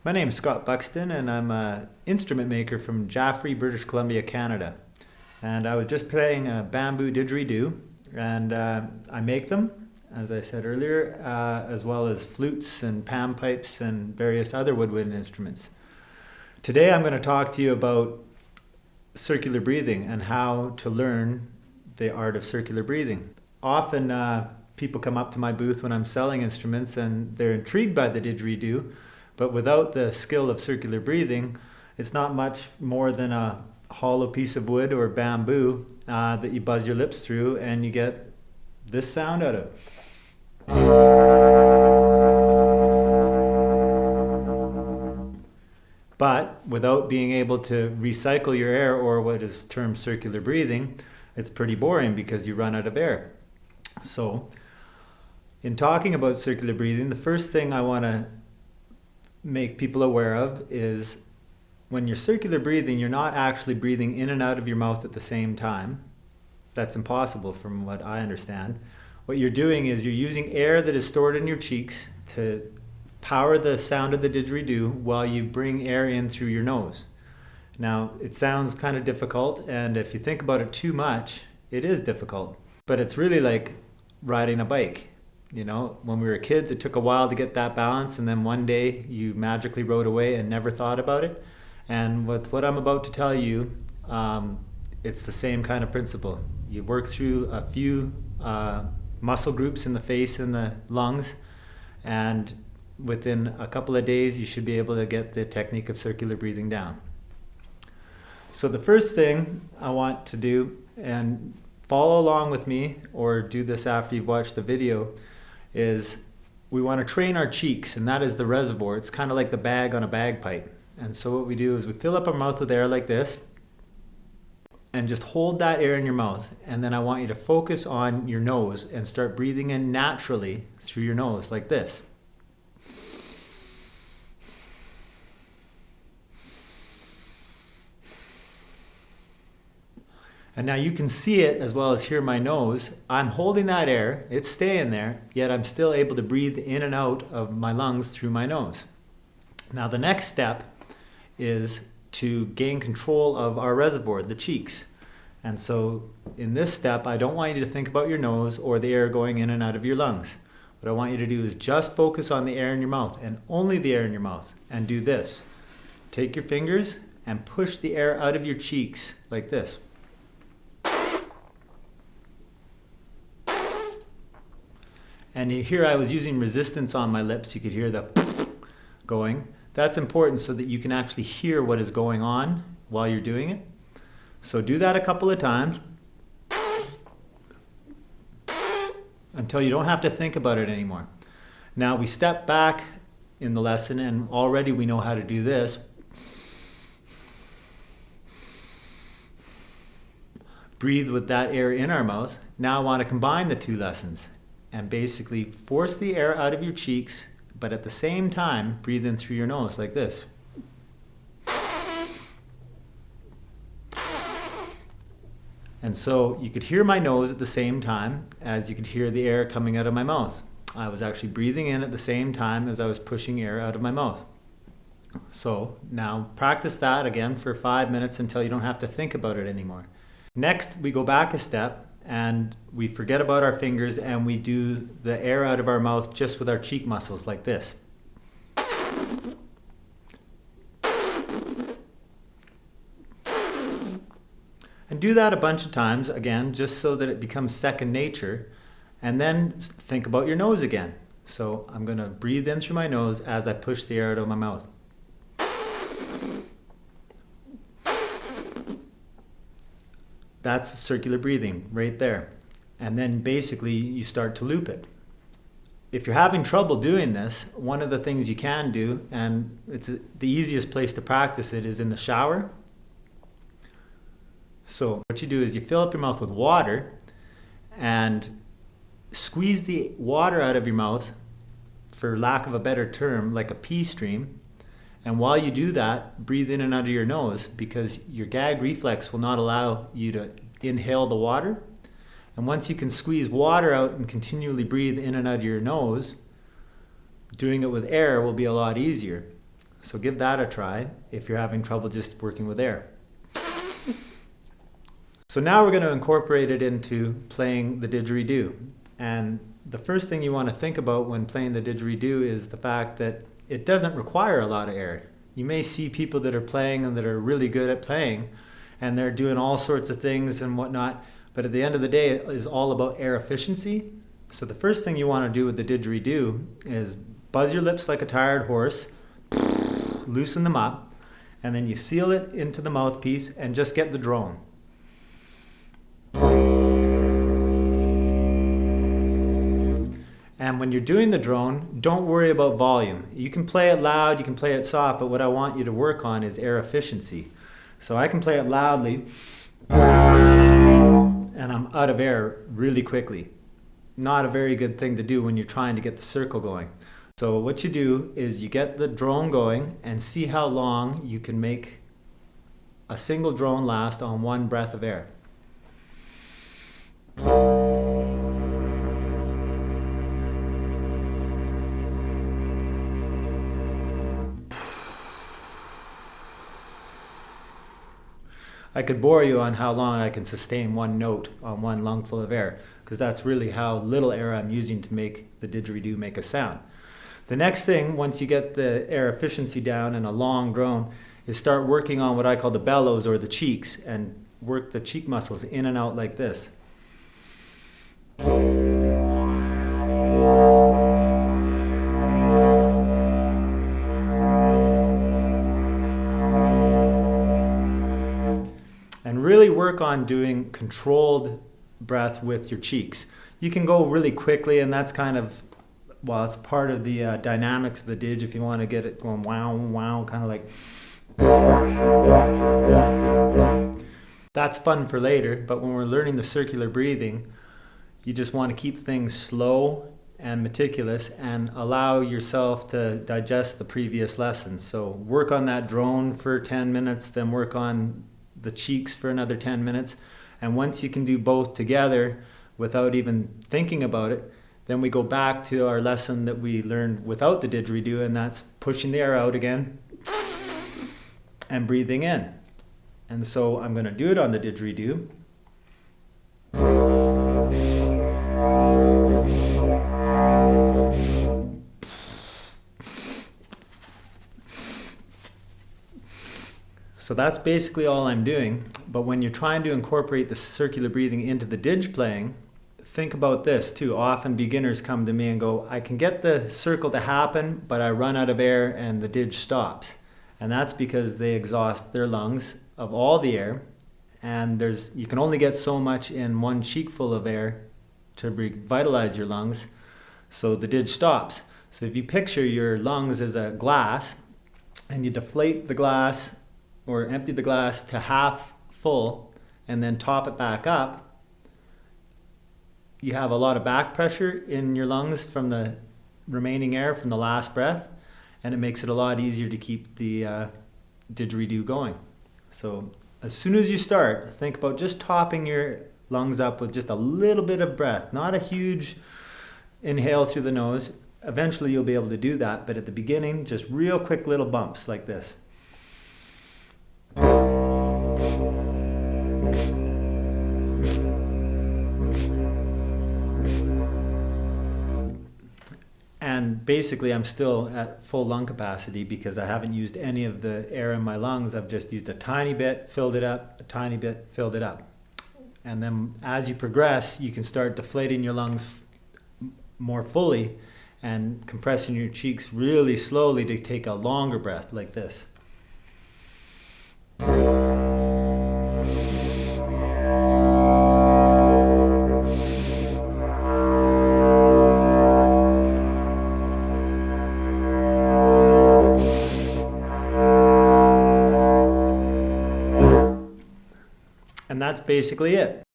My name is Scott Buxton, and I'm an instrument maker from Jaffrey, British Columbia, Canada. And I was just playing a bamboo didgeridoo, and I make them, as I said earlier, as well as flutes and pan pipes and various other woodwind instruments. Today I'm going to talk to you about circular breathing and how to learn the art of circular breathing. Often people come up to my booth when I'm selling instruments and they're intrigued by the didgeridoo, but without the skill of circular breathing, it's not much more than a hollow piece of wood or bamboo that you buzz your lips through and you get this sound out of it. But without being able to recycle your air, or what is termed circular breathing, it's pretty boring because you run out of air. So in talking about circular breathing, the first thing I want to make people aware of is when you're circular breathing, you're not actually breathing in and out of your mouth at the same time. That's impossible from what I understand. What you're doing is you're using air that is stored in your cheeks to power the sound of the didgeridoo while you bring air in through your nose. Now, it sounds kind of difficult, and if you think about it too much, it is difficult. But it's really like riding a bike. You know, when we were kids, it took a while to get that balance, and then one day you magically rode away and never thought about it. And with what I'm about to tell you, it's the same kind of principle. You work through a few muscle groups in the face and the lungs, and within a couple of days you should be able to get the technique of circular breathing down. So the first thing I want to do, and follow along with me or do this after you've watched the video, is we want to train our cheeks, and that is the reservoir. It's kind of like the bag on a bagpipe. And so what we do is we fill up our mouth with air like this and just hold that air in your mouth, and then I want you to focus on your nose and start breathing in naturally through your nose like this. And now you can see it as well as hear my nose. I'm holding that air, it's staying there, yet I'm still able to breathe in and out of my lungs through my nose. Now the next step is to gain control of our reservoir, the cheeks. And so in this step, I don't want you to think about your nose or the air going in and out of your lungs. What I want you to do is just focus on the air in your mouth, and only the air in your mouth, and do this. Take your fingers and push the air out of your cheeks like this. And here I was using resistance on my lips. You could hear the going. That's important so that you can actually hear what is going on while you're doing it. So do that a couple of times until you don't have to think about it anymore. Now we step back in the lesson, and already we know how to do this. Breathe with that air in our mouth. Now I want to combine the two lessons and basically force the air out of your cheeks, but at the same time breathe in through your nose like this. And so you could hear my nose at the same time as you could hear the air coming out of my mouth. I was actually breathing in at the same time as I was pushing air out of my mouth. So now practice that again for 5 minutes until you don't have to think about it anymore. Next, we go back a step and we forget about our fingers and we do the air out of our mouth just with our cheek muscles like this. And do that a bunch of times, again, just so that it becomes second nature. And then think about your nose again. So I'm going to breathe in through my nose as I push the air out of my mouth. That's circular breathing right there. And then basically you start to loop it. If you're having trouble doing this, one of the things you can do, and it's the easiest place to practice it, is in the shower. So what you do is you fill up your mouth with water and squeeze the water out of your mouth, for lack of a better term, like a pee stream. And while you do that, breathe in and out of your nose, because your gag reflex will not allow you to inhale the water. And once you can squeeze water out and continually breathe in and out of your nose, doing it with air will be a lot easier. So give that a try if you're having trouble just working with air. So now we're going to incorporate it into playing the didgeridoo. And the first thing you want to think about when playing the didgeridoo is the fact that it doesn't require a lot of air. You may see people that are playing and that are really good at playing, and they're doing all sorts of things and whatnot, but at the end of the day, it is all about air efficiency. So the first thing you want to do with the didgeridoo is buzz your lips like a tired horse, loosen them up, and then you seal it into the mouthpiece and just get the drone. And when you're doing the drone, don't worry about volume. You can play it loud, you can play it soft, but what I want you to work on is air efficiency. So I can play it loudly, and I'm out of air really quickly. Not a very good thing to do when you're trying to get the circle going. So what you do is you get the drone going and see how long you can make a single drone last on one breath of air. I could bore you on how long I can sustain one note on one lungful of air, because that's really how little air I'm using to make the didgeridoo make a sound. The next thing, once you get the air efficiency down in a long drone, is start working on what I call the bellows or the cheeks, and work the cheek muscles in and out like this. And really work on doing controlled breath with your cheeks. You can go really quickly, and that's kind of, well, it's part of the dynamics of the didge if you want to get it going wow, wow, kind of like. That's fun for later, but when we're learning the circular breathing, you just want to keep things slow and meticulous and allow yourself to digest the previous lessons. So work on that drone for 10 minutes, then work on the cheeks for another 10 minutes. And once you can do both together without even thinking about it, then we go back to our lesson that we learned without the didgeridoo, and that's pushing the air out again and breathing in. And so I'm going to do it on the didgeridoo. So that's basically all I'm doing. But when you're trying to incorporate the circular breathing into the didge playing, think about this too. Often beginners come to me and go, I can get the circle to happen, but I run out of air and the didge stops. And that's because they exhaust their lungs of all the air, and you can only get so much in one cheekful of air to revitalize your lungs, so the didge stops. So if you picture your lungs as a glass, and you deflate the glass or empty the glass to half full and then top it back up, you have a lot of back pressure in your lungs from the remaining air from the last breath, and it makes it a lot easier to keep the didgeridoo going. So as soon as you start, think about just topping your lungs up with just a little bit of breath, not a huge inhale through the nose. Eventually you'll be able to do that, but at the beginning, just real quick little bumps like this. And basically I'm still at full lung capacity because I haven't used any of the air in my lungs. I've just used a tiny bit, filled it up, a tiny bit, filled it up. And then as you progress, you can start deflating your lungs more fully and compressing your cheeks really slowly to take a longer breath like this. And that's basically it.